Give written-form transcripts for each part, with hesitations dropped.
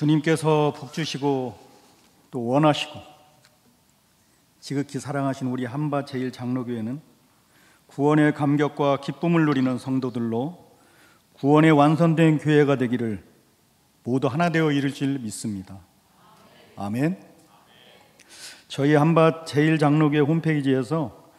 주님께서 복 주시고 또 원하시고 지극히 사랑하신 우리 한바 제1장로교회는 구원의 감격과 기쁨을 누리는 성도들로 구원의 완성된 교회가 되기를 모두 하나 되어 이룰 줄 믿습니다. 아멘. 저희 한바 제1장로교회 홈페이지에서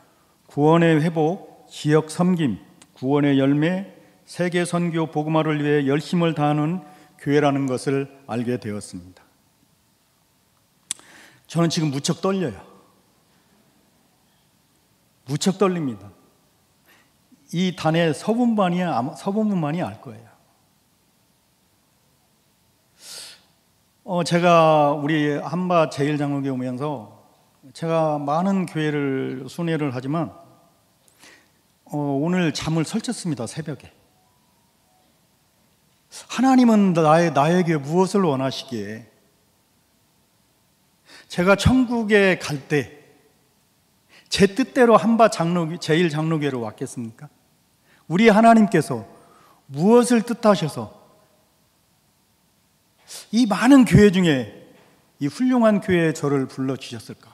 구원의 회복, 지역 섬김, 구원의 열매, 세계 선교 복음화를 위해 열심을 다하는 교회라는 것을 알게 되었습니다. 저는 지금 무척 떨려요. 무척 떨립니다. 이 단의 서본부만이 알 거예요. 제가 우리 한바 제1장로교회 오면서 제가 많은 교회를 순회를 하지만 오늘 잠을 설쳤습니다. 새벽에. 하나님은 나에게 무엇을 원하시기에 제가 천국에 갈 때 제 뜻대로 한바 제1장로교회로 왔겠습니까? 우리 하나님께서 무엇을 뜻하셔서 이 많은 교회 중에 이 훌륭한 교회에 저를 불러주셨을까?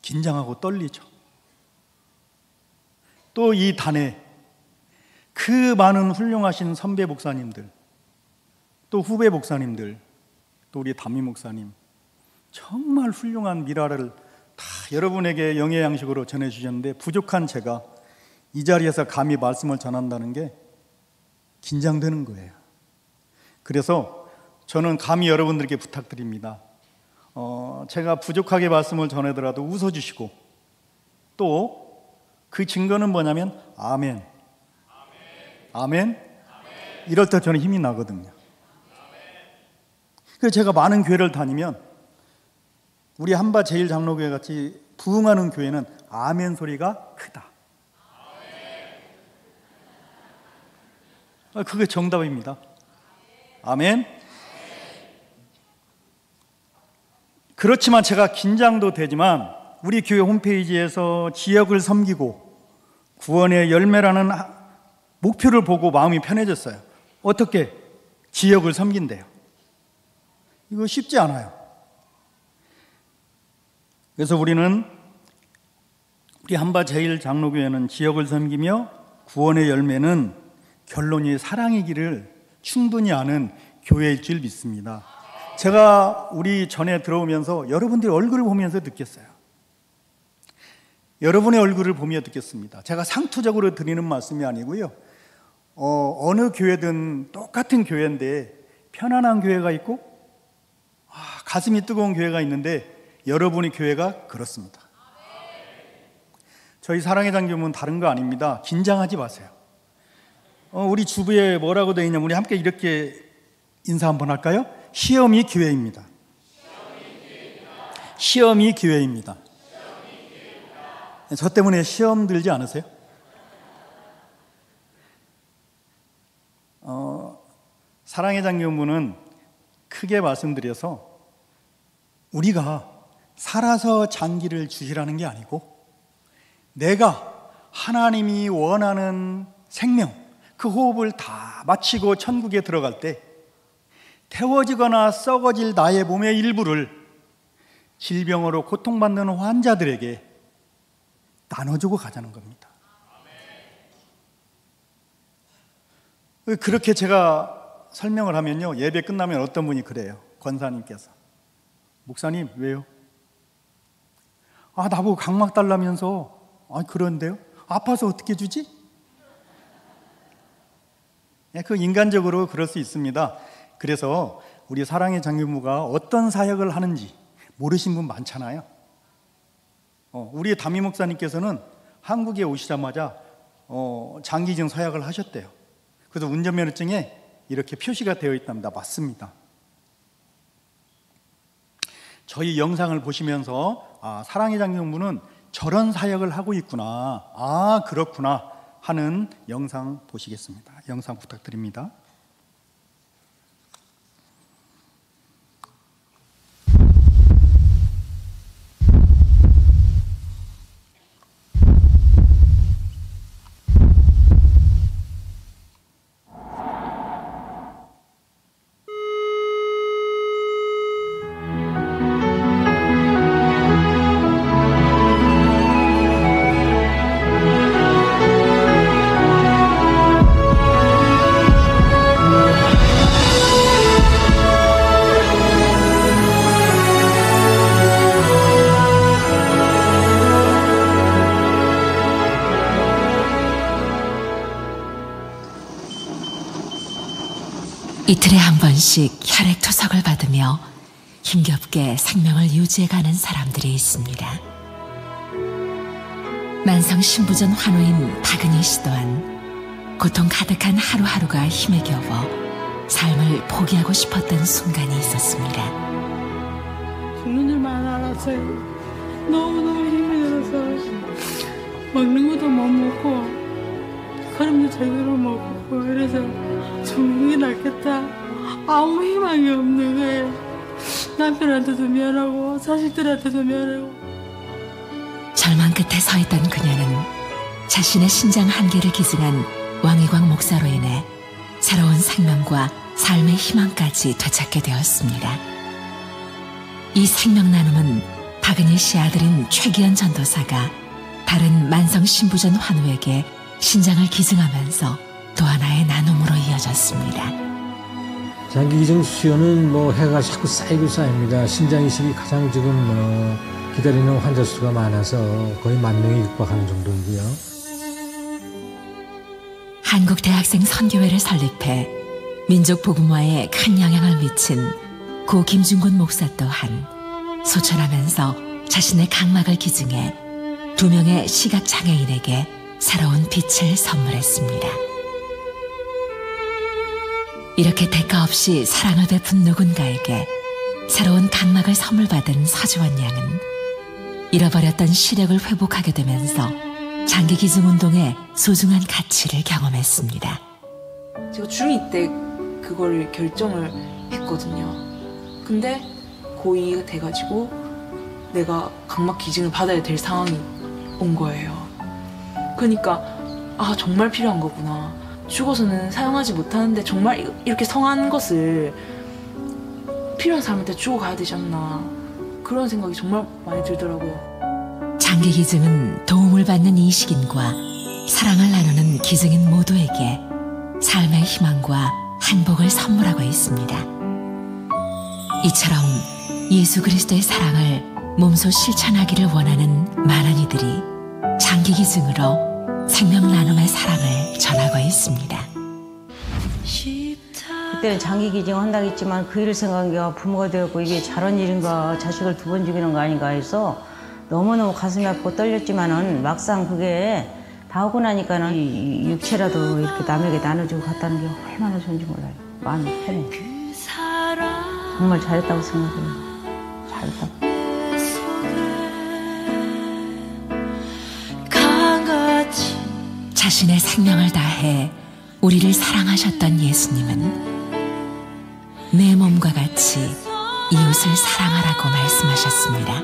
긴장하고 떨리죠. 또 이 단에 그 많은 훌륭하신 선배 목사님들, 또 후배 목사님들, 또 우리 담임 목사님, 정말 훌륭한 미라를 다 여러분에게 영의 양식으로 전해주셨는데 부족한 제가 이 자리에서 감히 말씀을 전한다는 게 긴장되는 거예요. 그래서 저는 감히 여러분들께 부탁드립니다. 제가 부족하게 말씀을 전하더라도 웃어주시고 또 그 증거는 뭐냐면 아멘. 아멘. 이럴 때 저는 힘이 나거든요. 그래서 제가 많은 교회를 다니면 우리 한바 제1장로교회 같이 부흥하는 교회는 아멘 소리가 크다. 그게 정답입니다. 아멘. 그렇지만 제가 긴장도 되지만 우리 교회 홈페이지에서 지역을 섬기고 구원의 열매라는 목표를 보고 마음이 편해졌어요. 어떻게 지역을 섬긴대요? 이거 쉽지 않아요. 그래서 우리 한바 제1장로교회는 지역을 섬기며 구원의 열매는 결론이 사랑이기를 충분히 아는 교회일 줄 믿습니다. 제가 우리 전에 들어오면서 여러분들의 얼굴을 보면서 느꼈어요. 여러분의 얼굴을 보며 느꼈습니다. 제가 상투적으로 드리는 말씀이 아니고요. 어느 교회든 똑같은 교회인데 편안한 교회가 있고 가슴이 뜨거운 교회가 있는데 여러분의 교회가 그렇습니다. 저희 사랑의 장교문 다른 거 아닙니다. 긴장하지 마세요. 우리 주부에 뭐라고 되어 있냐면 우리 함께 이렇게 인사 한번 할까요? 시험이 교회입니다. 시험이 교회입니다. 저 때문에 시험 들지 않으세요? 사랑의 장교문은 크게 말씀드려서 우리가 살아서 장기를 주시라는 게 아니고 내가 하나님이 원하는 생명, 그 호흡을 다 마치고 천국에 들어갈 때 태워지거나 썩어질 나의 몸의 일부를 질병으로 고통받는 환자들에게 나눠주고 가자는 겁니다. 그렇게 제가 설명을 하면요, 예배 끝나면 어떤 분이 그래요. 권사님께서 목사님 왜요? 나보고 각막 달라면서. 그런데요? 아파서 어떻게 주지? 그 인간적으로 그럴 수 있습니다. 그래서 우리 사랑의 장교무가 어떤 사역을 하는지 모르신 분 많잖아요. 우리 담임 목사님께서는 한국에 오시자마자 장기증 서약을 하셨대요. 그래서 운전면허증에 이렇게 표시가 되어 있답니다. 맞습니다. 저희 영상을 보시면서 사랑의 장교무는 저런 사역을 하고 있구나, 그렇구나 하는 영상 보시겠습니다. 영상 부탁드립니다. 이틀에 한 번씩 혈액 투석을 받으며 힘겹게 생명을 유지해가는 사람들이 있습니다. 만성 신부전 환우인 박은희 씨 또한 고통 가득한 하루하루가 힘에 겨워 삶을 포기하고 싶었던 순간이 있었습니다. 죽는 줄만 알았어요. 너무너무 힘이 들어서 먹는 것도 못 먹고 걸음도 제대로 못 먹고 이래서 죽는 게 낫겠다. 아무 희망이 없는 거예요. 남편한테도 미안하고 자식들한테도 미안하고. 절망 끝에 서 있던 그녀는 자신의 신장 한계를 기증한 왕희광 목사로 인해 새로운 생명과 삶의 희망까지 되찾게 되었습니다. 이 생명 나눔은 박은희 씨 아들인 최기현 전도사가 다른 만성 신부전 환우에게 신장을 기증하면서 또 하나의 나눔으로 이어졌습니다. 장기 기증 수요는 해가 자꾸 쌓입니다. 신장 이식이 가장 지금 기다리는 환자 수가 많아서 거의 10,000명이 육박하는 정도이고요. 한국대학생 선교회를 설립해 민족복음화에 큰 영향을 미친 고 김중곤 목사 또한 소천하면서 자신의 각막을 기증해 2명의 시각장애인에게 새로운 빛을 선물했습니다. 이렇게 대가 없이 사랑을 베푼 누군가에게 새로운 각막을 선물받은 서주원 양은 잃어버렸던 시력을 회복하게 되면서 장기 기증 운동의 소중한 가치를 경험했습니다. 제가 중2 때 그걸 결정을 했거든요. 근데 고2가 돼가지고 내가 각막 기증을 받아야 될 상황이 온 거예요. 그러니까 정말 필요한 거구나. 죽어서는 사용하지 못하는데 정말 이렇게 성한 것을 필요한 사람한테 주고 가야 되지 않나. 그런 생각이 정말 많이 들더라고요. 장기 기증은 도움을 받는 이식인과 사랑을 나누는 기증인 모두에게 삶의 희망과 행복을 선물하고 있습니다. 이처럼 예수 그리스도의 사랑을 몸소 실천하기를 원하는 많은 이들이 장기 기증으로 생명 나눔의 사랑을 전하고 있습니다. 그때는 장기 기증 한다고 했지만 그 일을 생각하기가 부모가 되었고 이게 잘한 일인가 자식을 2번 죽이는 거 아닌가 해서 너무너무 가슴이 아프고 떨렸지만은 막상 그게 다 하고 나니까는 이 육체라도 이렇게 남에게 나눠주고 갔다는 게 얼마나 좋은지 몰라요. 마음이 편해. 정말 잘했다고 생각해요. 잘했다고. 자신의 생명을 다해 우리를 사랑하셨던 예수님은 내 몸과 같이 이웃을 사랑하라고 말씀하셨습니다.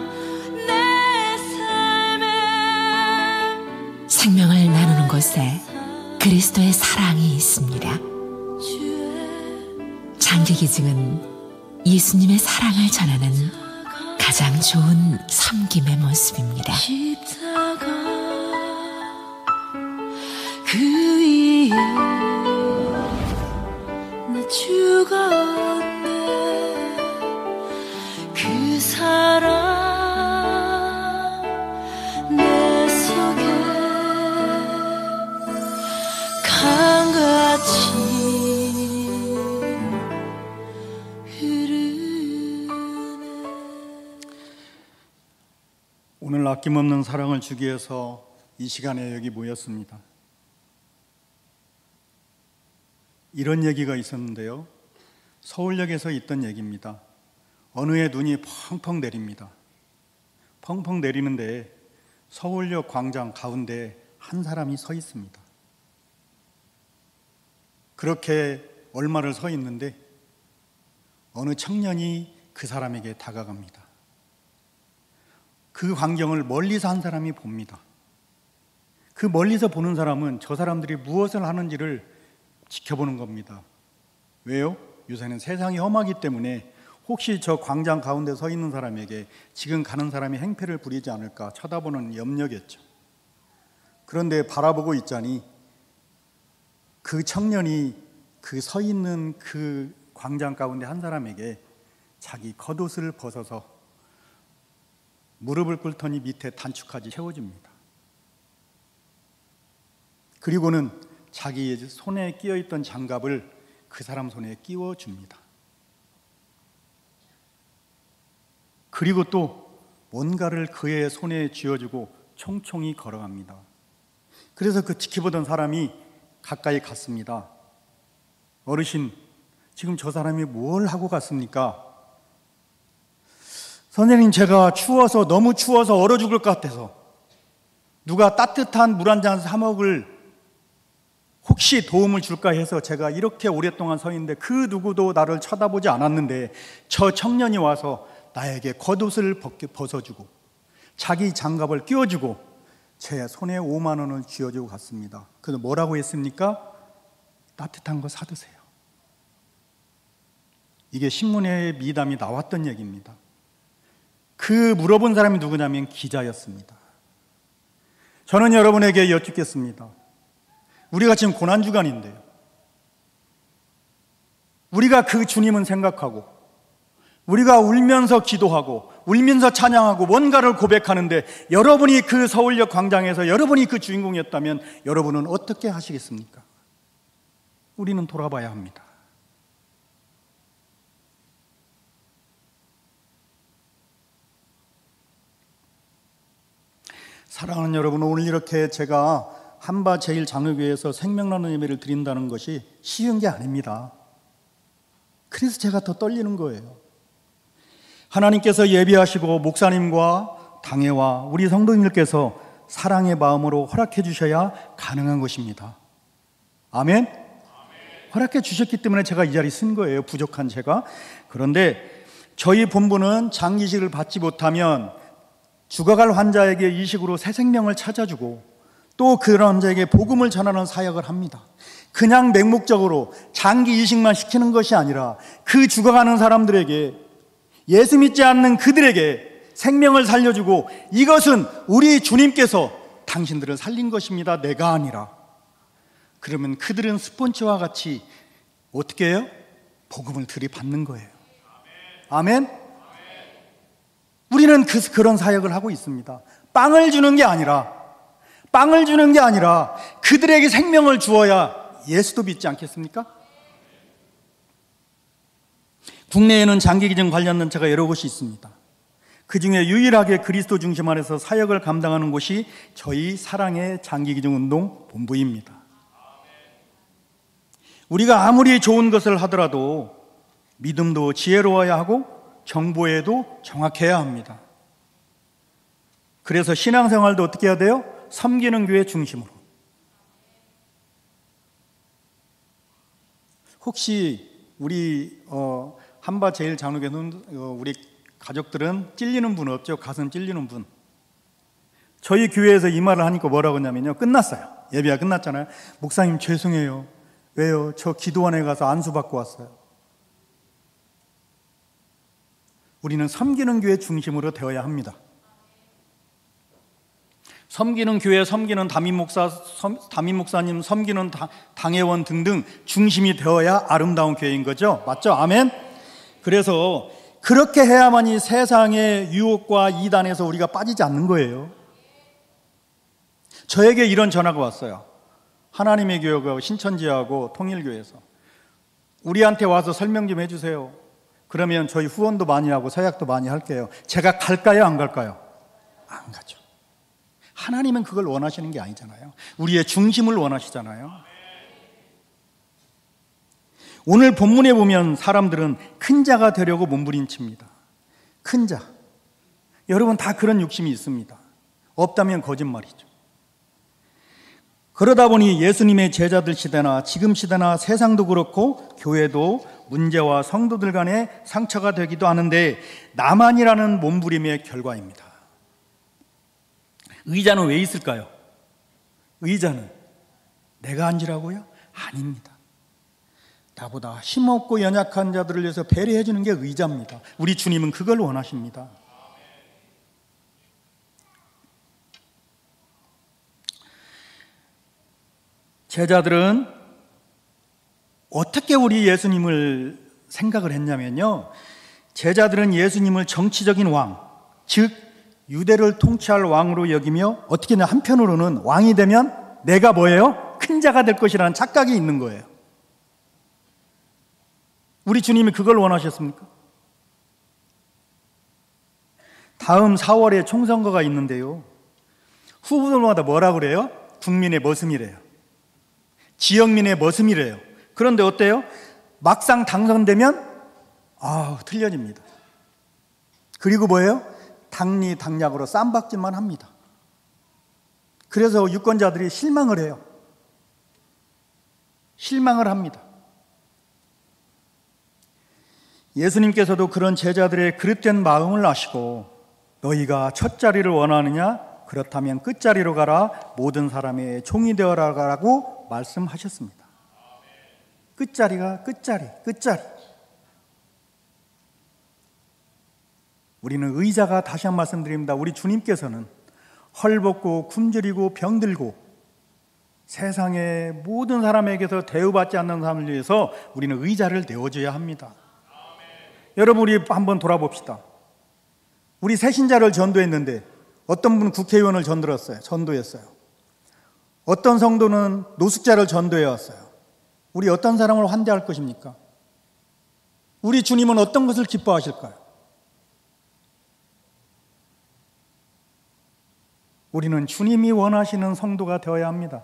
생명을 나누는 곳에 그리스도의 사랑이 있습니다. 장기 기증은 예수님의 사랑을 전하는 가장 좋은 섬김의 모습입니다. 그 위에 나 죽었네. 그 사랑 내 속에 강같이 흐르네. 오늘 아낌없는 사랑을 주기 위해서 이 시간에 여기 모였습니다. 이런 얘기가 있었는데요. 서울역에서 있던 얘기입니다. 어느 해 눈이 펑펑 내립니다. 펑펑 내리는데 서울역 광장 가운데 한 사람이 서 있습니다. 그렇게 얼마를 서 있는데 어느 청년이 그 사람에게 다가갑니다. 그 광경을 멀리서 한 사람이 봅니다. 그 멀리서 보는 사람은 저 사람들이 무엇을 하는지를 지켜보는 겁니다. 왜요? 요새는 세상이 험하기 때문에 혹시 저 광장 가운데 서 있는 사람에게 지금 가는 사람이 행패를 부리지 않을까 쳐다보는 염려겠죠. 그런데 바라보고 있자니 그 청년이 그 서 있는 그 광장 가운데 한 사람에게 자기 겉옷을 벗어서 무릎을 꿇더니 밑에 단축까지 채워줍니다. 그리고는 자기 손에 끼어있던 장갑을 그 사람 손에 끼워줍니다. 그리고 또 뭔가를 그의 손에 쥐어주고 총총히 걸어갑니다. 그래서 그 지켜보던 사람이 가까이 갔습니다. 어르신, 지금 저 사람이 뭘 하고 갔습니까? 선생님, 제가 추워서, 너무 추워서 얼어 죽을 것 같아서 누가 따뜻한 물 한 잔 사 먹을 혹시 도움을 줄까 해서 제가 이렇게 오랫동안 서 있는데 그 누구도 나를 쳐다보지 않았는데 저 청년이 와서 나에게 겉옷을 벗어주고 자기 장갑을 끼워주고 제 손에 5만 원을 쥐어주고 갔습니다. 그래서 뭐라고 했습니까? 따뜻한 거 사드세요. 이게 신문에 미담이 나왔던 얘기입니다. 그 물어본 사람이 누구냐면 기자였습니다. 저는 여러분에게 여쭙겠습니다. 우리가 지금 고난주간인데요, 우리가 그 주님은 생각하고 우리가 울면서 기도하고 울면서 찬양하고 뭔가를 고백하는데 여러분이 그 서울역 광장에서 여러분이 그 주인공이었다면 여러분은 어떻게 하시겠습니까? 우리는 돌아봐야 합니다. 사랑하는 여러분, 오늘 이렇게 제가 한바 제1장로교회에서 생명나는 예배를 드린다는 것이 쉬운 게 아닙니다. 그래서 제가 더 떨리는 거예요. 하나님께서 예비하시고 목사님과 당회와 우리 성도님들께서 사랑의 마음으로 허락해 주셔야 가능한 것입니다. 아멘? 허락해 주셨기 때문에 제가 이 자리 쓴 거예요, 부족한 제가. 그런데 저희 본부는 장기식을 받지 못하면 죽어갈 환자에게 이 식으로 새 생명을 찾아주고 또 그런 환자에게 복음을 전하는 사역을 합니다. 그냥 맹목적으로 장기 이식만 시키는 것이 아니라 그 죽어가는 사람들에게, 예수 믿지 않는 그들에게 생명을 살려주고, 이것은 우리 주님께서 당신들을 살린 것입니다, 내가 아니라. 그러면 그들은 스폰지와 같이 어떻게 해요? 복음을 들이받는 거예요. 아멘? 우리는 그런 사역을 하고 있습니다. 빵을 주는 게 아니라 그들에게 생명을 주어야 예수도 믿지 않겠습니까? 국내에는 장기기증 관련 단체가 여러 곳이 있습니다. 그 중에 유일하게 그리스도 중심 안에서 사역을 감당하는 곳이 저희 사랑의 장기기증운동 본부입니다. 우리가 아무리 좋은 것을 하더라도 믿음도 지혜로워야 하고 정보에도 정확해야 합니다. 그래서 신앙생활도 어떻게 해야 돼요? 섬기는 교회 중심으로. 혹시 우리 한바 제1장로교회는 우리 가족들은 찔리는 분 없죠? 가슴 찔리는 분. 저희 교회에서 이 말을 하니까 뭐라고 하냐면요, 끝났어요. 예배가 끝났잖아요. 목사님 죄송해요. 왜요? 저 기도원에 가서 안수받고 왔어요. 우리는 섬기는 교회 중심으로 되어야 합니다. 섬기는 교회, 섬기는 담임목사님, 섬기는 당회원 등등 중심이 되어야 아름다운 교회인 거죠. 맞죠? 아멘? 그래서 그렇게 해야만이 세상의 유혹과 이단에서 우리가 빠지지 않는 거예요. 저에게 이런 전화가 왔어요. 하나님의 교회가 신천지하고 통일교회에서 우리한테 와서 설명 좀 해주세요. 그러면 저희 후원도 많이 하고 서약도 많이 할게요. 제가 갈까요? 안 갈까요? 안 가죠. 하나님은 그걸 원하시는 게 아니잖아요. 우리의 중심을 원하시잖아요. 오늘 본문에 보면 사람들은 큰 자가 되려고 몸부림칩니다. 큰 자. 여러분 다 그런 욕심이 있습니다. 없다면 거짓말이죠. 그러다 보니 예수님의 제자들 시대나 지금 시대나 세상도 그렇고 교회도 문제와 성도들 간의 상처가 되기도 하는데 나만이라는 몸부림의 결과입니다. 의자는 왜 있을까요? 의자는 내가 앉으라고요? 아닙니다. 나보다 힘없고 연약한 자들을 위해서 배려해 주는 게 의자입니다. 우리 주님은 그걸 원하십니다. 제자들은 어떻게 우리 예수님을 생각을 했냐면요, 제자들은 예수님을 정치적인 왕, 즉 유대를 통치할 왕으로 여기며 어떻게 하냐, 한편으로는 왕이 되면 내가 뭐예요? 큰 자가 될 것이라는 착각이 있는 거예요. 우리 주님이 그걸 원하셨습니까? 다음 4월에 총선거가 있는데요. 후보들마다 뭐라 그래요? 국민의 머슴이래요. 지역민의 머슴이래요. 그런데 어때요? 막상 당선되면 틀려집니다. 그리고 뭐예요? 당리당략으로 쌈박질만 합니다. 그래서 유권자들이 실망을 해요. 실망을 합니다. 예수님께서도 그런 제자들의 그릇된 마음을 아시고 너희가 첫 자리를 원하느냐? 그렇다면 끝자리로 가라. 모든 사람의 종이 되어라라고 말씀하셨습니다. 끝자리가 끝자리. 우리는 의자가, 다시 한 말씀드립니다. 우리 주님께서는 헐벗고 굶주리고 병들고 세상의 모든 사람에게서 대우받지 않는 사람을 위해서 우리는 의자를 내어줘야 합니다. 여러분, 우리 한번 돌아봅시다. 우리 새신자를 전도했는데 어떤 분은 국회의원을 전도했어요. 어떤 성도는 노숙자를 전도해 왔어요. 우리 어떤 사람을 환대할 것입니까? 우리 주님은 어떤 것을 기뻐하실까요? 우리는 주님이 원하시는 성도가 되어야 합니다.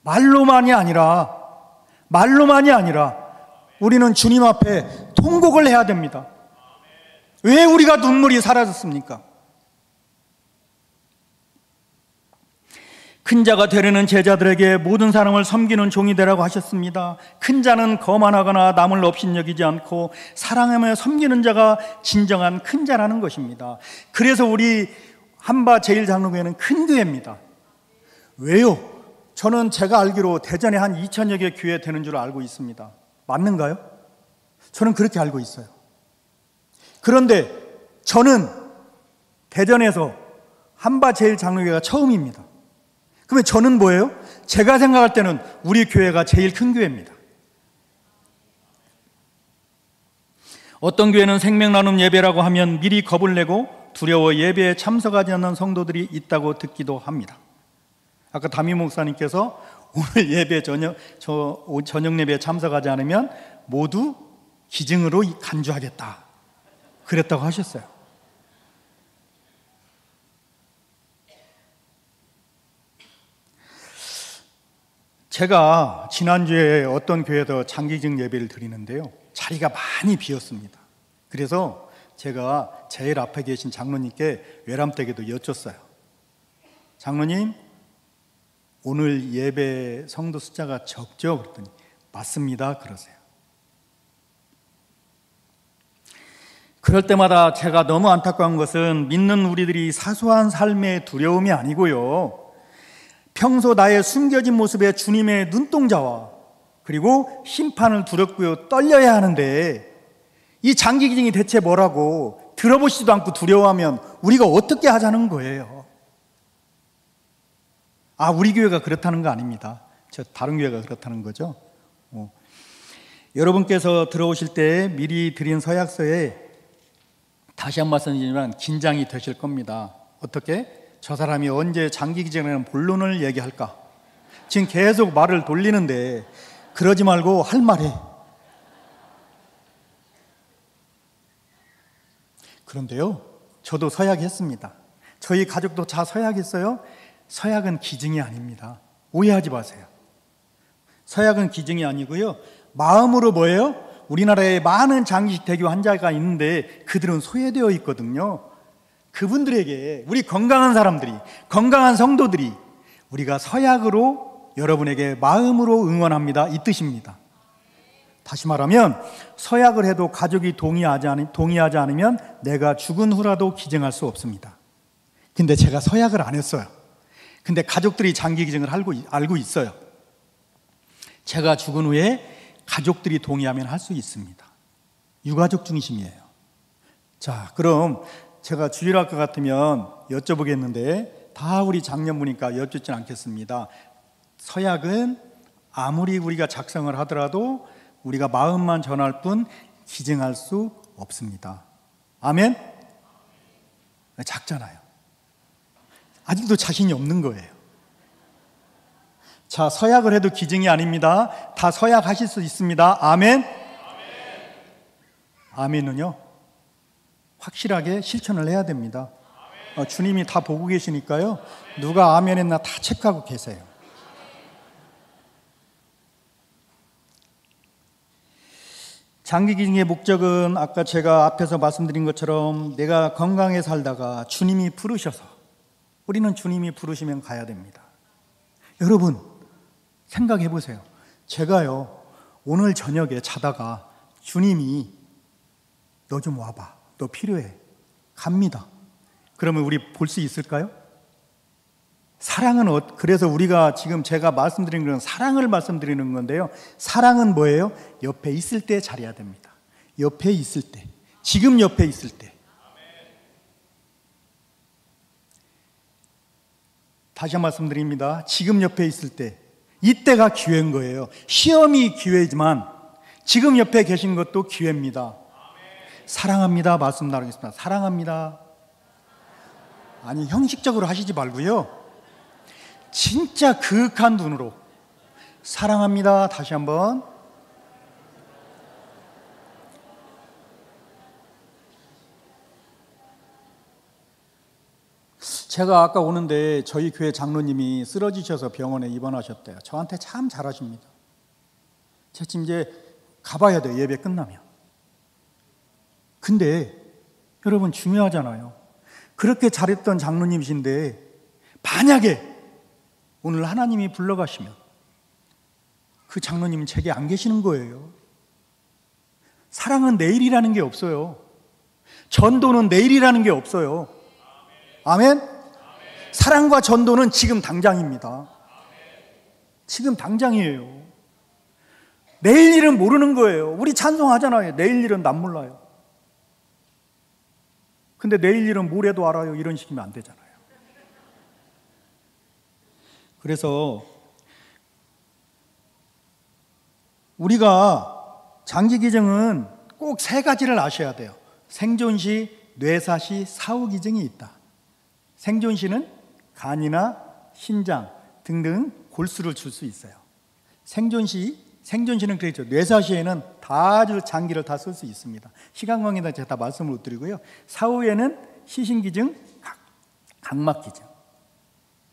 말로만이 아니라 우리는 주님 앞에 통곡을 해야 됩니다. 왜 우리가 눈물이 사라졌습니까? 큰 자가 되려는 제자들에게 모든 사람을 섬기는 종이 되라고 하셨습니다. 큰 자는 거만하거나 남을 업신여기지 않고 사랑하며 섬기는 자가 진정한 큰 자라는 것입니다. 그래서 우리 한바 제1장로교회는 큰 교회입니다. 왜요? 저는 제가 알기로 대전에 한 2,000여 개 교회 되는 줄 알고 있습니다. 맞는가요? 저는 그렇게 알고 있어요. 그런데 저는 대전에서 한바 제1장로교회가 처음입니다. 그러면 저는 뭐예요? 제가 생각할 때는 우리 교회가 제일 큰 교회입니다. 어떤 교회는 생명 나눔 예배라고 하면 미리 겁을 내고 두려워 예배에 참석하지 않는 성도들이 있다고 듣기도 합니다. 아까 담임 목사님께서 오늘 예배 저녁 예배에 참석하지 않으면 모두 기증으로 간주하겠다 그랬다고 하셨어요. 제가 지난주에 어떤 교회에서 장기증 예배를 드리는데요, 자리가 많이 비었습니다. 그래서 제가 제일 앞에 계신 장로님께 외람되게도 여쭸어요. 장로님, 오늘 예배 성도 숫자가 적죠? 그랬더니 맞습니다 그러세요. 그럴 때마다 제가 너무 안타까운 것은 믿는 우리들이 사소한 삶의 두려움이 아니고요, 평소 나의 숨겨진 모습에 주님의 눈동자와 그리고 심판을 두렵고요 떨려야 하는데, 이 장기기증이 대체 뭐라고 들어보시지도 않고 두려워하면 우리가 어떻게 하자는 거예요? 우리 교회가 그렇다는 거 아닙니다. 저 다른 교회가 그렇다는 거죠. 여러분께서 들어오실 때 미리 드린 서약서에 다시 한 말씀드리지만 긴장이 되실 겁니다. 어떻게? 저 사람이 언제 장기기증이라는 본론을 얘기할까? 지금 계속 말을 돌리는데 그러지 말고 할 말해. 그런데요, 저도 서약했습니다. 저희 가족도 다 서약했어요. 서약은 기증이 아닙니다. 오해하지 마세요. 서약은 기증이 아니고요, 마음으로 뭐예요? 우리나라에 많은 장기식 대교 환자가 있는데 그들은 소외되어 있거든요. 그분들에게 우리 건강한 사람들이, 건강한 성도들이 우리가 서약으로 여러분에게 마음으로 응원합니다 이 뜻입니다. 다시 말하면 서약을 해도 가족이 동의하지 않으면 내가 죽은 후라도 기증할 수 없습니다. 근데 제가 서약을 안 했어요. 근데 가족들이 장기 기증을 알고 있어요. 제가 죽은 후에 가족들이 동의하면 할 수 있습니다. 유가족 중심이에요. 자, 그럼 제가 주일학교 같으면 여쭤보겠는데 다 우리 장년부니까 여쭙진 않겠습니다. 서약은 아무리 우리가 작성을 하더라도 우리가 마음만 전할 뿐 기증할 수 없습니다. 아멘? 작잖아요. 아직도 자신이 없는 거예요. 자, 서약을 해도 기증이 아닙니다. 다 서약하실 수 있습니다. 아멘. 아멘은요, 확실하게 실천을 해야 됩니다. 주님이 다 보고 계시니까요, 누가 아멘 했나 다 체크하고 계세요. 장기 기증의 목적은 아까 제가 앞에서 말씀드린 것처럼 내가 건강에 살다가 주님이 부르셔서, 우리는 주님이 부르시면 가야 됩니다. 여러분 생각해 보세요. 제가요, 오늘 저녁에 자다가 주님이 너 좀 와봐, 너 필요해, 갑니다. 그러면 우리 볼 수 있을까요? 사랑은 그래서 우리가 지금 제가 말씀드린 건 사랑을 말씀드리는 건데요, 사랑은 뭐예요? 옆에 있을 때 잘해야 됩니다. 옆에 있을 때, 지금 옆에 있을 때. 다시 한 번 말씀드립니다. 지금 옆에 있을 때, 이때가 기회인 거예요. 시험이 기회지만 지금 옆에 계신 것도 기회입니다. 사랑합니다 말씀 나누겠습니다. 사랑합니다. 아니, 형식적으로 하시지 말고요, 진짜 그윽한 눈으로 사랑합니다. 다시 한번. 제가 아까 오는데 저희 교회 장로님이 쓰러지셔서 병원에 입원하셨대요. 저한테 참 잘하십니다. 제가 지금 이제 가봐야 돼요, 예배 끝나면. 근데 여러분 중요하잖아요. 그렇게 잘했던 장로님이신데 만약에 오늘 하나님이 불러가시면 그 장로님은 제게 안 계시는 거예요. 사랑은 내일이라는 게 없어요. 전도는 내일이라는 게 없어요. 아멘? 사랑과 전도는 지금 당장입니다. 지금 당장이에요. 내일 일은 모르는 거예요. 우리 찬송하잖아요. 내일 일은 난 몰라요. 근데 내일 일은 모레도 알아요. 이런 식이면 안 되잖아요. 그래서 우리가 장기 기증은 꼭 세 가지를 아셔야 돼요. 생존시, 뇌사시, 사후기증이 있다. 생존시는 간이나 신장 등등 골수를 줄 수 있어요. 생존시는 그렇죠. 뇌사시에는 다 아주 장기를 다 쓸 수 있습니다. 시간 관계상 제가 다 말씀을 못 드리고요. 사후에는 시신기증, 각막기증.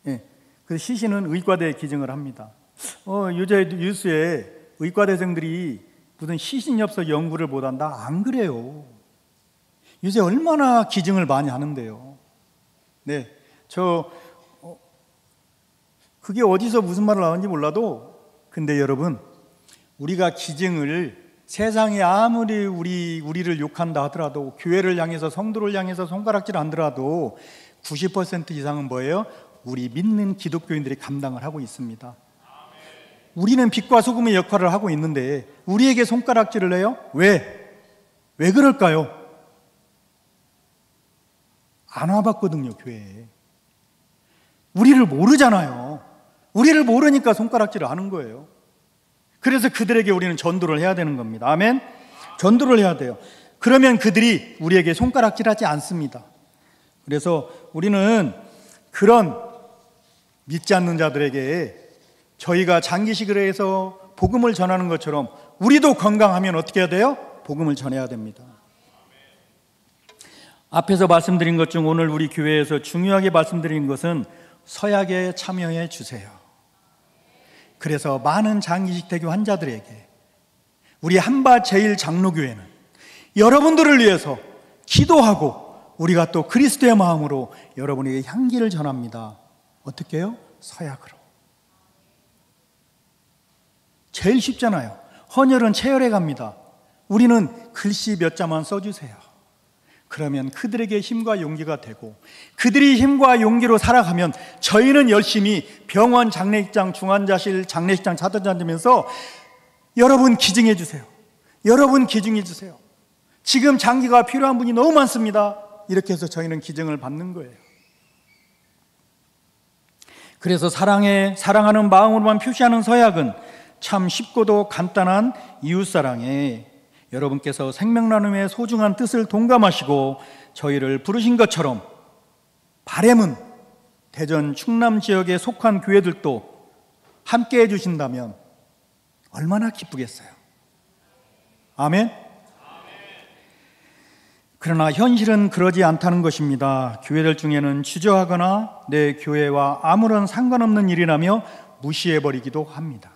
예. 그래서 시신은 의과대에 기증을 합니다. 요새 뉴스에 의과대생들이 무슨 시신엽서 연구를 못한다? 안 그래요. 요새 얼마나 기증을 많이 하는데요. 네, 그게 어디서 무슨 말을 나오는지 몰라도, 근데 여러분, 우리가 기증을 세상에 아무리 우리를 욕한다 하더라도, 교회를 향해서, 성도를 향해서 손가락질 안 하더라도 90% 이상은 뭐예요? 우리 믿는 기독교인들이 감당을 하고 있습니다. 우리는 빛과 소금의 역할을 하고 있는데 우리에게 손가락질을 해요? 왜 그럴까요? 안 와봤거든요, 교회에. 우리를 모르잖아요. 우리를 모르니까 손가락질을 하는 거예요. 그래서 그들에게 우리는 전도를 해야 되는 겁니다. 아멘? 전도를 해야 돼요. 그러면 그들이 우리에게 손가락질하지 않습니다. 그래서 우리는 그런 믿지 않는 자들에게 저희가 장기식을 해서 복음을 전하는 것처럼 우리도 건강하면 어떻게 해야 돼요? 복음을 전해야 됩니다. 앞에서 말씀드린 것 중 오늘 우리 교회에서 중요하게 말씀드린 것은 서약에 참여해 주세요. 그래서 많은 장기식 대교 환자들에게 우리 한바 제1장로교회는 여러분들을 위해서 기도하고 우리가 또 그리스도의 마음으로 여러분에게 향기를 전합니다. 어떻게 해요? 서약으로. 제일 쉽잖아요. 헌혈은 체혈에 갑니다. 우리는 글씨 몇 자만 써주세요. 그러면 그들에게 힘과 용기가 되고, 그들이 힘과 용기로 살아가면 저희는 열심히 병원 장례식장, 중환자실 장례식장 찾아다니면서 여러분 기증해 주세요. 여러분 기증해 주세요. 지금 장기가 필요한 분이 너무 많습니다. 이렇게 해서 저희는 기증을 받는 거예요. 그래서 사랑하는 마음으로만 표시하는 서약은 참 쉽고도 간단한 이웃사랑에 여러분께서 생명나눔의 소중한 뜻을 동감하시고 저희를 부르신 것처럼 바램은 대전 충남 지역에 속한 교회들도 함께 해주신다면 얼마나 기쁘겠어요. 아멘? 그러나 현실은 그러지 않다는 것입니다. 교회들 중에는 주저하거나 내 교회와 아무런 상관없는 일이라며 무시해버리기도 합니다.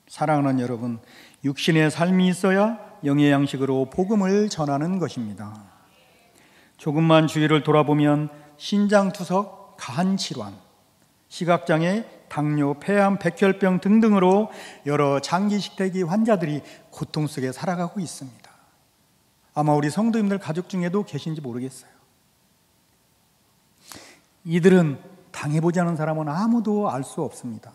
사랑하는 여러분, 육신의 삶이 있어야 영의 양식으로 복음을 전하는 것입니다. 조금만 주위를 돌아보면 신장투석, 가한질환, 시각장애, 당뇨, 폐암, 백혈병 등등으로 여러 장기식대기 환자들이 고통 속에 살아가고 있습니다. 아마 우리 성도님들 가족 중에도 계신지 모르겠어요. 이들은 당해보지 않은 사람은 아무도 알 수 없습니다.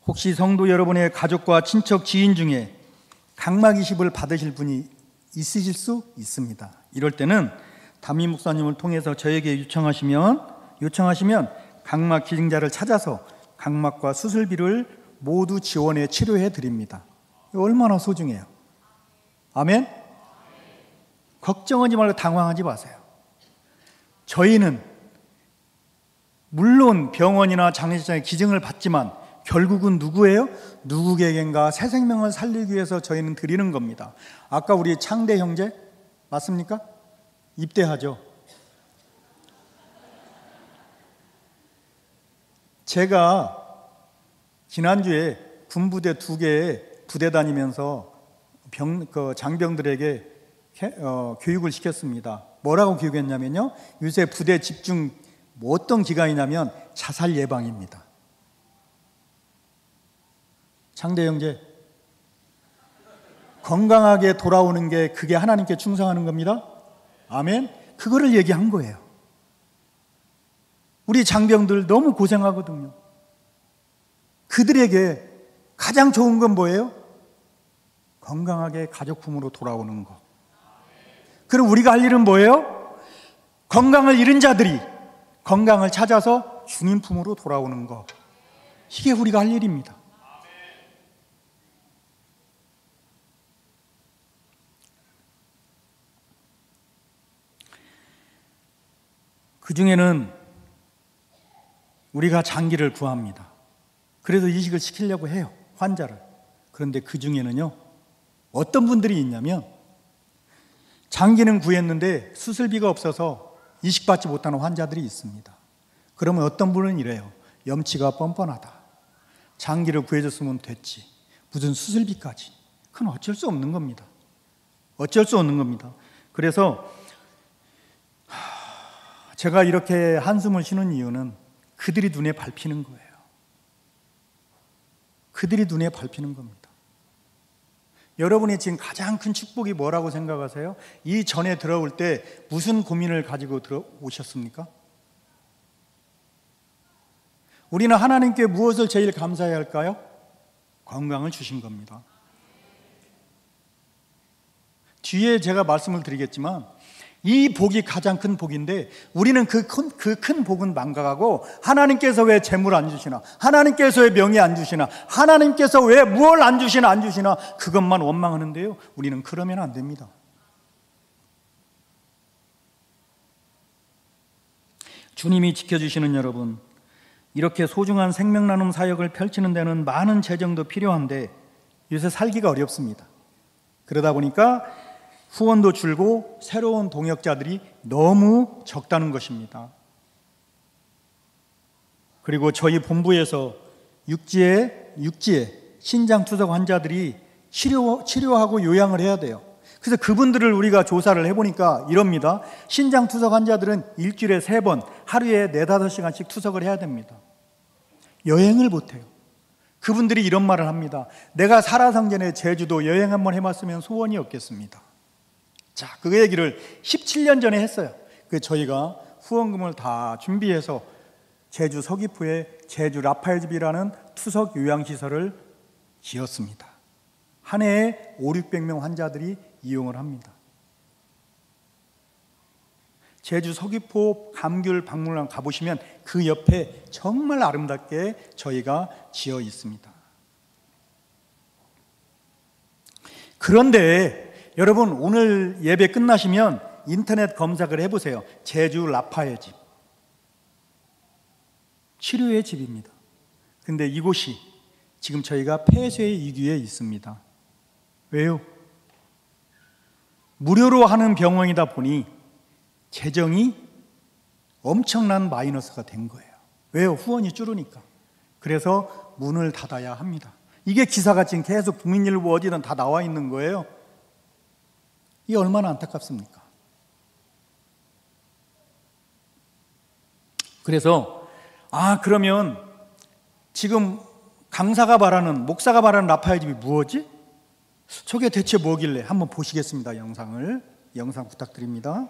혹시 성도 여러분의 가족과 친척, 지인 중에 각막 이식을 받으실 분이 있으실 수 있습니다. 이럴 때는 담임 목사님을 통해서 저에게 요청하시면 각막 기증자를 찾아서 각막과 수술비를 모두 지원해 치료해 드립니다. 얼마나 소중해요. 아멘? 걱정하지 말고 당황하지 마세요. 저희는 물론 병원이나 장례식장에 기증을 받지만 결국은 누구예요? 누구에겐가 새 생명을 살리기 위해서 저희는 드리는 겁니다. 아까 우리 창대 형제 맞습니까? 입대하죠. 제가 지난주에 군부대 2개에 부대 다니면서 장병들에게 교육을 시켰습니다. 뭐라고 교육했냐면요, 요새 부대 집중 어떤 기간이냐면 자살 예방입니다. 창대 형제, 건강하게 돌아오는 게 그게 하나님께 충성하는 겁니다. 아멘. 그거를 얘기한 거예요. 우리 장병들 너무 고생하거든요. 그들에게 가장 좋은 건 뭐예요? 건강하게 가족 품으로 돌아오는 것. 그럼 우리가 할 일은 뭐예요? 건강을 잃은 자들이 건강을 찾아서 주님 품으로 돌아오는 것. 이게 우리가 할 일입니다. 그 중에는 우리가 장기를 구합니다. 그래서 이식을 시키려고 해요, 환자를. 그런데 그 중에는요, 어떤 분들이 있냐면 장기는 구했는데 수술비가 없어서 이식받지 못하는 환자들이 있습니다. 그러면 어떤 분은 이래요. 염치가 뻔뻔하다. 장기를 구해줬으면 됐지. 무슨 수술비까지. 그건 어쩔 수 없는 겁니다. 어쩔 수 없는 겁니다. 그래서 제가 이렇게 한숨을 쉬는 이유는 그들이 눈에 밟히는 거예요. 그들이 눈에 밟히는 겁니다. 여러분이 지금 가장 큰 축복이 뭐라고 생각하세요? 이 전에 들어올 때 무슨 고민을 가지고 들어오셨습니까? 우리는 하나님께 무엇을 제일 감사해야 할까요? 건강을 주신 겁니다. 뒤에 제가 말씀을 드리겠지만 이 복이 가장 큰 복인데 우리는 그 큰 복은 망각하고 하나님께서 왜 재물 안 주시나, 하나님께서 왜 명예 안 주시나, 하나님께서 왜 무엇 안 주시나 그것만 원망하는데요, 우리는 그러면 안 됩니다. 주님이 지켜주시는 여러분, 이렇게 소중한 생명 나눔 사역을 펼치는 데는 많은 재정도 필요한데 요새 살기가 어렵습니다. 그러다 보니까 후원도 줄고 새로운 동역자들이 너무 적다는 것입니다. 그리고 저희 본부에서 육지에 신장투석 환자들이 치료하고 요양을 해야 돼요. 그래서 그분들을 우리가 조사를 해보니까 이럽니다. 신장투석 환자들은 일주일에 3번, 하루에 4-5시간씩 투석을 해야 됩니다. 여행을 못해요. 그분들이 이런 말을 합니다. 내가 살아생전에 제주도 여행 한번 해봤으면 소원이 없겠습니다. 자, 그 얘기를 17년 전에 했어요. 저희가 후원금을 다 준비해서 제주 서귀포에 제주 라파엘집이라는 투석 요양시설을 지었습니다. 한 해에 500-600명 환자들이 이용을 합니다. 제주 서귀포 감귤 박물관 가보시면 그 옆에 정말 아름답게 저희가 지어 있습니다. 그런데 여러분, 오늘 예배 끝나시면 인터넷 검색을 해보세요. 제주 라파의 집, 치료의 집입니다. 근데 이곳이 지금 저희가 폐쇄의 위기에 있습니다. 왜요? 무료로 하는 병원이다 보니 재정이 엄청난 마이너스가 된 거예요. 왜요? 후원이 줄으니까. 그래서 문을 닫아야 합니다. 이게 기사가 지금 계속 국민일보 어디든 다 나와 있는 거예요. 이게 얼마나 안타깝습니까? 그래서 그러면 지금 강사가 말하는, 목사가 말하는 라파엘 집이 무엇이? 저게 대체 뭐길래? 한번 보시겠습니다. 영상 부탁드립니다.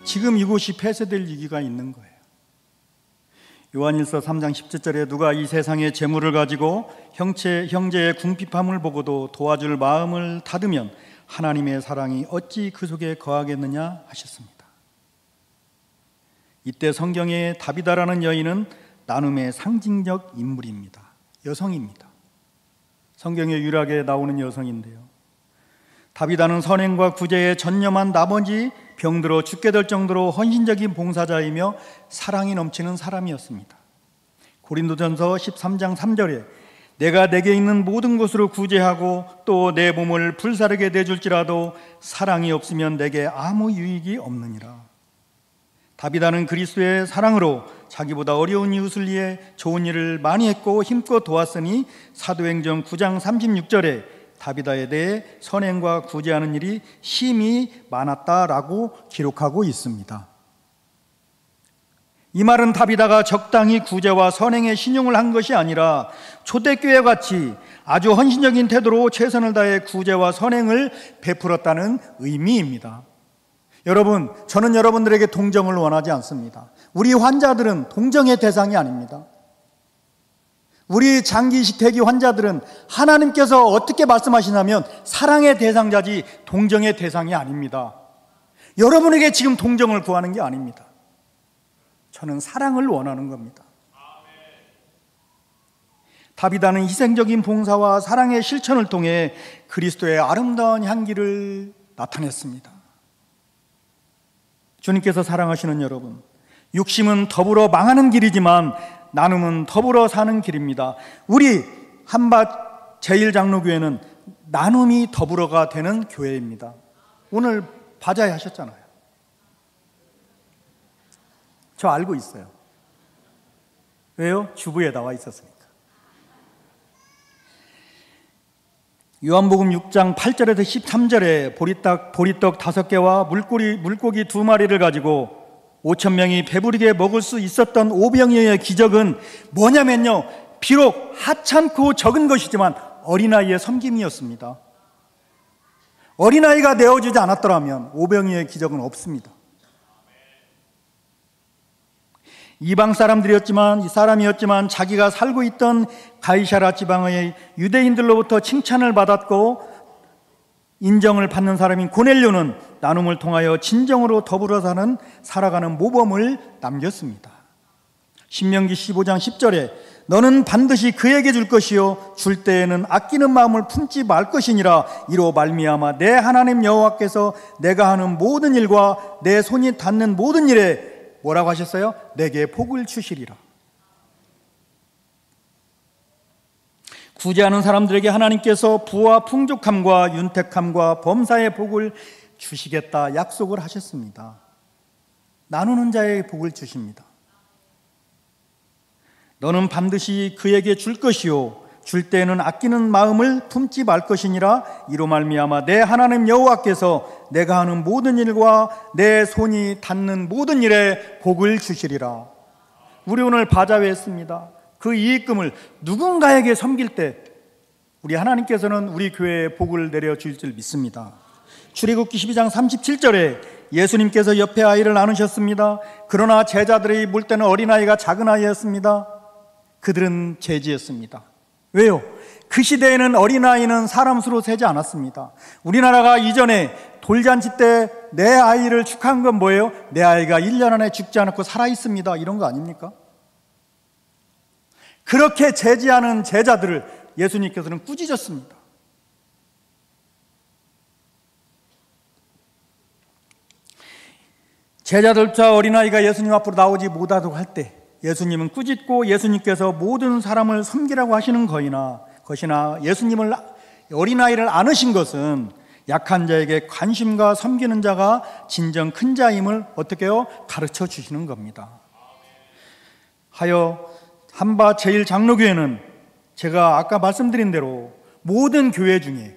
지금 이곳이 폐쇄될 위기가 있는 거예요. 요한일서 3장 17절에 누가 이 세상의 재물을 가지고 형제의 궁핍함을 보고도 도와줄 마음을 닫으면 하나님의 사랑이 어찌 그 속에 거하겠느냐 하셨습니다. 이때 성경의 다비다라는 여인은 나눔의 상징적 인물입니다. 여성입니다. 성경에 유일하게 나오는 여성인데요. 다비다는 선행과 구제에 전념한 나머지 병들어 죽게 될 정도로 헌신적인 봉사자이며 사랑이 넘치는 사람이었습니다. 고린도전서 13장 3절에 내가 내게 있는 모든 것으로 구제하고 또 내 몸을 불사르게 내줄지라도 사랑이 없으면 내게 아무 유익이 없느니라. 다비다는 그리스도의 사랑으로 자기보다 어려운 이웃을 위해 좋은 일을 많이 했고 힘껏 도왔으니 사도행전 9장 36절에 다비다에 대해 선행과 구제하는 일이 심히 많았다라고 기록하고 있습니다. 이 말은 다비다가 적당히 구제와 선행에 신용을 한 것이 아니라 초대교회 같이 아주 헌신적인 태도로 최선을 다해 구제와 선행을 베풀었다는 의미입니다. 여러분, 저는 여러분들에게 동정을 원하지 않습니다. 우리 환자들은 동정의 대상이 아닙니다. 우리 장기이식 대기 환자들은 하나님께서 어떻게 말씀하시냐면 사랑의 대상자지 동정의 대상이 아닙니다. 여러분에게 지금 동정을 구하는 게 아닙니다. 저는 사랑을 원하는 겁니다. 다비다는 희생적인 봉사와 사랑의 실천을 통해 그리스도의 아름다운 향기를 나타냈습니다. 주님께서 사랑하시는 여러분, 육심은 더불어 망하는 길이지만 나눔은 더불어 사는 길입니다. 우리 한밭 제1장로교회는 나눔이 더불어가 되는 교회입니다. 오늘 바자회 하셨잖아요. 저 알고 있어요. 왜요? 주부에 나와 있었으니까. 요한복음 6장 8절에서 13절에 보리떡 5개와 물고기 2마리를 가지고 5,000명이 배부르게 먹을 수 있었던 오병이어의 기적은 뭐냐면요, 비록 하찮고 적은 것이지만 어린아이의 섬김이었습니다. 어린아이가 내어주지 않았더라면 오병이어의 기적은 없습니다. 이방 사람이었지만 자기가 살고 있던 가이사랴 지방의 유대인들로부터 칭찬을 받았고 인정을 받는 사람인 고넬료는 나눔을 통하여 진정으로 더불어 살아가는 모범을 남겼습니다. 신명기 15장 10절에 너는 반드시 그에게 줄 것이요 줄 때에는 아끼는 마음을 품지 말 것이니라. 이로 말미암아 내 하나님 여호와께서 내가 하는 모든 일과 내 손이 닿는 모든 일에 뭐라고 하셨어요? 내게 복을 주시리라. 구제하는 사람들에게 하나님께서 부와 풍족함과 윤택함과 범사의 복을 주시겠다 약속을 하셨습니다. 나누는 자의 복을 주십니다. 너는 반드시 그에게 줄 것이요 줄 때에는 아끼는 마음을 품지 말 것이니라. 이로 말미암아 내 하나님 여호와께서 내가 하는 모든 일과 내 손이 닿는 모든 일에 복을 주시리라. 우리 오늘 바자회 했습니다. 그 이익금을 누군가에게 섬길 때 우리 하나님께서는 우리 교회에 복을 내려주실 줄 믿습니다. 출애굽기 12장 37절에 예수님께서 옆에 아이를 나누셨습니다. 그러나 제자들이 물 때는 어린아이가 작은 아이였습니다. 그들은 죄지였습니다. 왜요? 그 시대에는 어린아이는 사람 수로 세지 않았습니다. 우리나라가 이전에 돌잔치 때 내 아이를 축하한 건 뭐예요? 내 아이가 1년 안에 죽지 않고 살아있습니다, 이런 거 아닙니까? 그렇게 제지하는 제자들을 예수님께서는 꾸짖었습니다. 제자들과 어린아이가 예수님 앞으로 나오지 못하도록 할 때 예수님은 꾸짖고 예수님께서 모든 사람을 섬기라고 하시는 것이나 예수님을 어린아이를 안으신 것은 약한 자에게 관심과 섬기는 자가 진정 큰 자임을 어떻게 해요? 가르쳐 주시는 겁니다. 하여 한밭 제1장로교회는 제가 아까 말씀드린 대로 모든 교회 중에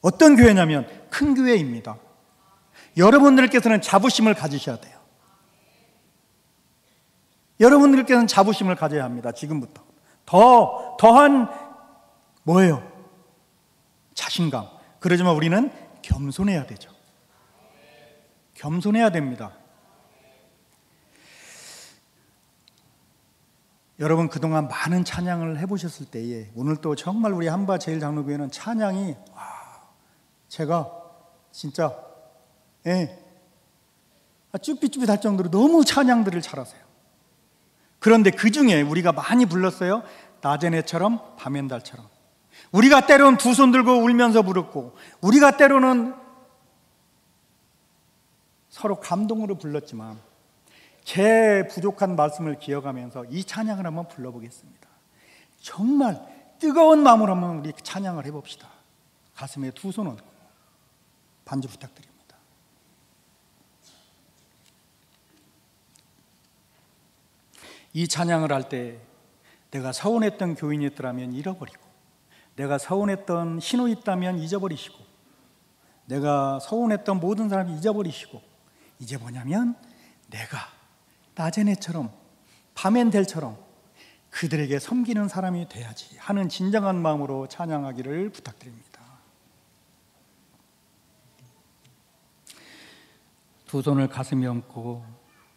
어떤 교회냐면 큰 교회입니다. 여러분들께서는 자부심을 가지셔야 돼요. 여러분들께서는 자부심을 가져야 합니다. 지금부터 더한 뭐예요? 자신감. 그러지만 우리는 겸손해야 되죠. 겸손해야 됩니다. 여러분 그동안 많은 찬양을 해보셨을 때에 오늘 또 정말 우리 한밭 제1장로교회는 찬양이 제가 진짜 쭈삣쭈삣할 정도로 너무 찬양들을 잘하세요. 그런데 그 중에 우리가 많이 불렀어요. 낮의 해처럼 밤엔 달처럼. 우리가 때로는 두 손 들고 울면서 부르고 우리가 때로는 서로 감동으로 불렀지만 제 부족한 말씀을 기억하면서 이 찬양을 한번 불러보겠습니다. 정말 뜨거운 마음으로 한번 우리 찬양을 해봅시다. 가슴에 두 손 얹고 반주 부탁드립니다. 이 찬양을 할 때 내가 서운했던 교인이 있더라면 잃어버리고, 내가 서운했던 신우 있다면 잊어버리시고, 내가 서운했던 모든 사람이 잊어버리시고, 이제 뭐냐면 내가 낮엔 해처럼 밤엔 달처럼 그들에게 섬기는 사람이 돼야지 하는 진정한 마음으로 찬양하기를 부탁드립니다. 두 손을 가슴에 얹고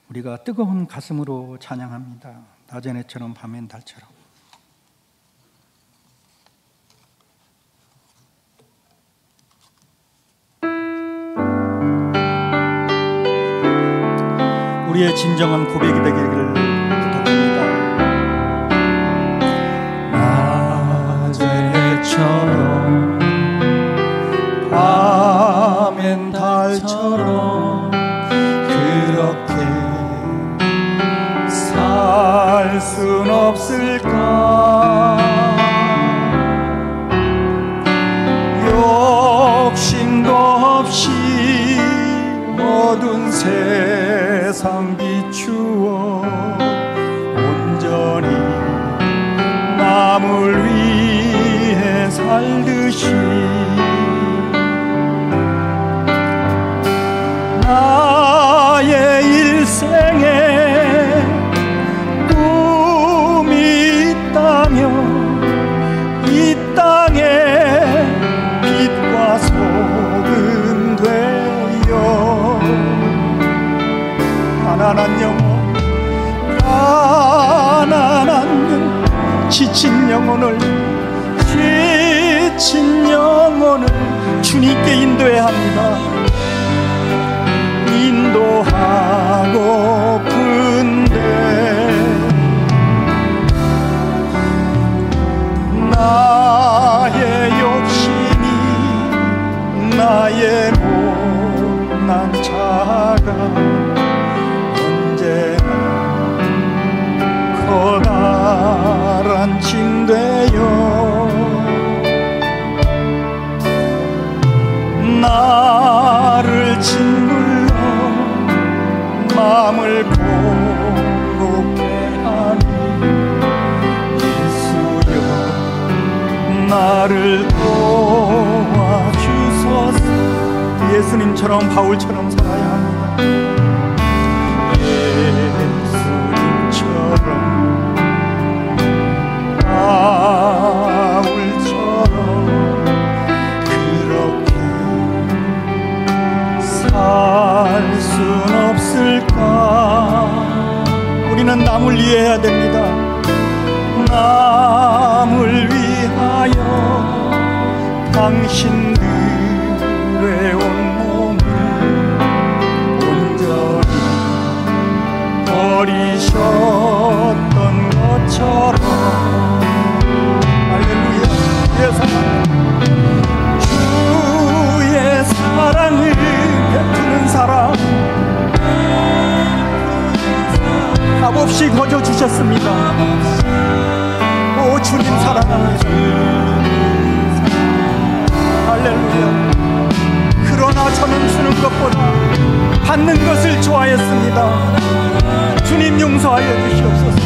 우리가 뜨거운 가슴으로 찬양합니다. 낮엔 해처럼 밤엔 달처럼. 우리의 진정한 고백이 되기를 부탁합니다. 낮엔 해처럼 밤엔 달처럼 순 없을까? 욕심도 없이 어두운 세상 비추어 온전히 남을 위해 살듯이 나의 일생에 꿈이 있다면 이 땅에 빛과 소금 되어 가난한 영혼, 가난한 지친 영혼을 주님께 인도해야 합니다. 인도하고픈데 나의 욕심이 나의 못난 자가 언제나 커다란 짐 되어 나를 짓눌러 마음을 공고케 하니 예수여 나를 도와주소서. 예수님처럼 바울처럼 살아야 합니다. 예수님처럼 바울처럼 그렇게 살 순 없을까? 우리는 남을 위해야 됩니다. 남을 위하여 당신들의 온몸을 온전히 버리셨던 것처럼 할렐루야. 주의 사랑을 베푸는 사랑 값없이 거저 주셨습니다. 오 주님 사랑합니다. 할렐루야. 그러나 저는 주는 것보다 받는 것을 좋아했습니다. 주님 용서하여 주시옵소서.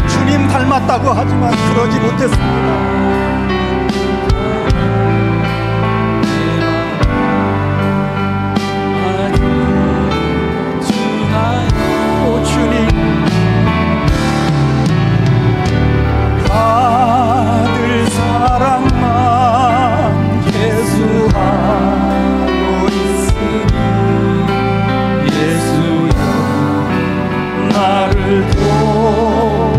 주님 닮았다고 하지만 그러지 못했습니다. 오 주님 아들 사랑만 예수하고 있으니 예수여 나를 도와주소서.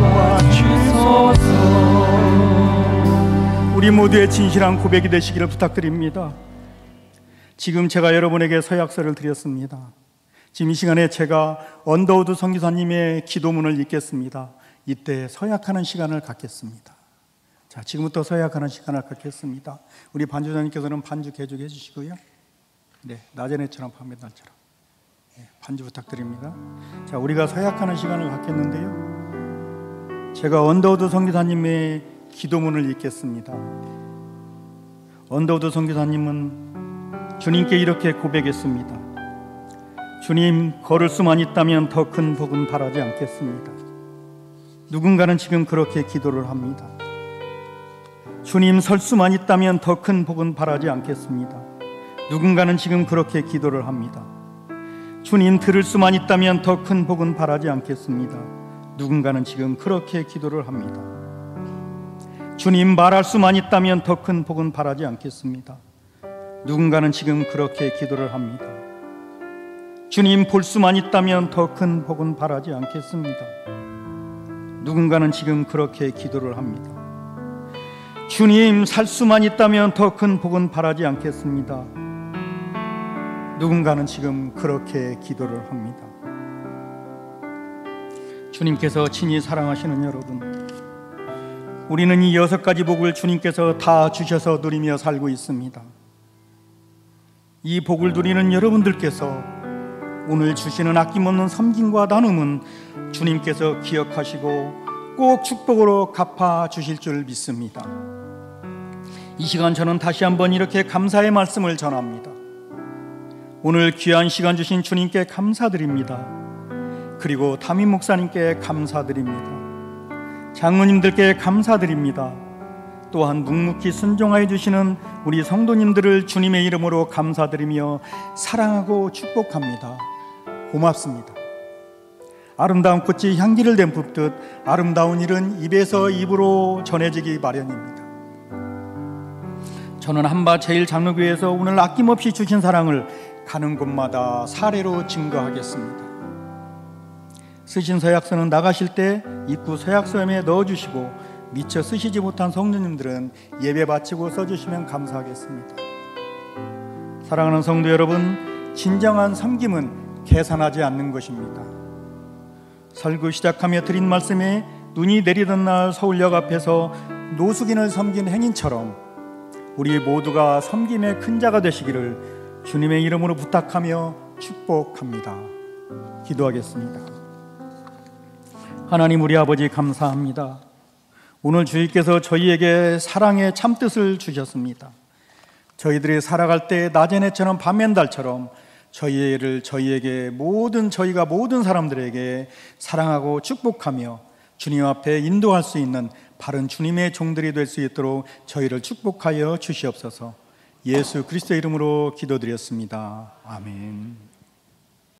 우리 모두의 진실한 고백이 되시기를 부탁드립니다. 지금 제가 여러분에게 서약서를 드렸습니다. 지금 이 시간에 제가 언더우드 선교사님의 기도문을 읽겠습니다. 이때 서약하는 시간을 갖겠습니다. 자, 지금부터 서약하는 시간을 갖겠습니다. 우리 반주장님께서는 반주 개죽해 주시고요. 네, 나전에처럼 밤에날처럼 반주 부탁드립니다. 자, 우리가 서약하는 시간을 갖겠는데요. 제가 언더우드 선교사님의 기도문을 읽겠습니다. 언더우드 선교사님은 주님께 이렇게 고백했습니다. 주님, 걸을 수만 있다면 더 큰 복은 바라지 않겠습니다. 누군가는 지금 그렇게 기도를 합니다. 주님, 설 수만 있다면 더 큰 복은 바라지 않겠습니다. 누군가는 지금 그렇게 기도를 합니다. 주님, 들을 수만 있다면 더 큰 복은 바라지 않겠습니다. 누군가는 지금 그렇게 기도를 합니다. 주님, 말할 수만 있다면 더 큰 복은 바라지 않겠습니다. 누군가는 지금 그렇게 기도를 합니다. 주님, 볼 수만 있다면 더 큰 복은 바라지 않겠습니다. 누군가는 지금 그렇게 기도를 합니다. 주님, 살 수만 있다면 더 큰 복은 바라지 않겠습니다. 누군가는 지금 그렇게 기도를 합니다. 주님께서 친히 사랑하시는 여러분, 우리는 이 6가지 복을 주님께서 다 주셔서 누리며 살고 있습니다. 이 복을 누리는 여러분들께서 오늘 주시는 아낌없는 섬김과 나눔은 주님께서 기억하시고 꼭 축복으로 갚아 주실 줄 믿습니다. 이 시간 저는 다시 한번 이렇게 감사의 말씀을 전합니다. 오늘 귀한 시간 주신 주님께 감사드립니다. 그리고 담임 목사님께 감사드립니다. 장로님들께 감사드립니다. 또한 묵묵히 순종하여 주시는 우리 성도님들을 주님의 이름으로 감사드리며 사랑하고 축복합니다. 고맙습니다. 아름다운 꽃이 향기를 댐붙듯 아름다운 일은 입에서 입으로 전해지기 마련입니다. 저는 한바 제1장로교회에서 오늘 아낌없이 주신 사랑을 가는 곳마다 사례로 증거하겠습니다. 쓰신 서약서는 나가실 때 입구 서약서에 넣어주시고 미처 쓰시지 못한 성도님들은 예배 마치고 써주시면 감사하겠습니다. 사랑하는 성도 여러분, 진정한 섬김은 계산하지 않는 것입니다. 설교 시작하며 드린 말씀에 눈이 내리던 날 서울역 앞에서 노숙인을 섬긴 행인처럼 우리 모두가 섬김의 큰 자가 되시기를 주님의 이름으로 부탁하며 축복합니다. 기도하겠습니다. 하나님 우리 아버지 감사합니다. 오늘 주님께서 저희에게 사랑의 참뜻을 주셨습니다. 저희들이 살아갈 때 낮엔 해처럼 밤엔 달처럼 저희에게 저희가 모든 사람들에게 사랑하고 축복하며 주님 앞에 인도할 수 있는 바른 주님의 종들이 될 수 있도록 저희를 축복하여 주시옵소서. 예수 그리스도의 이름으로 기도드렸습니다. 아멘.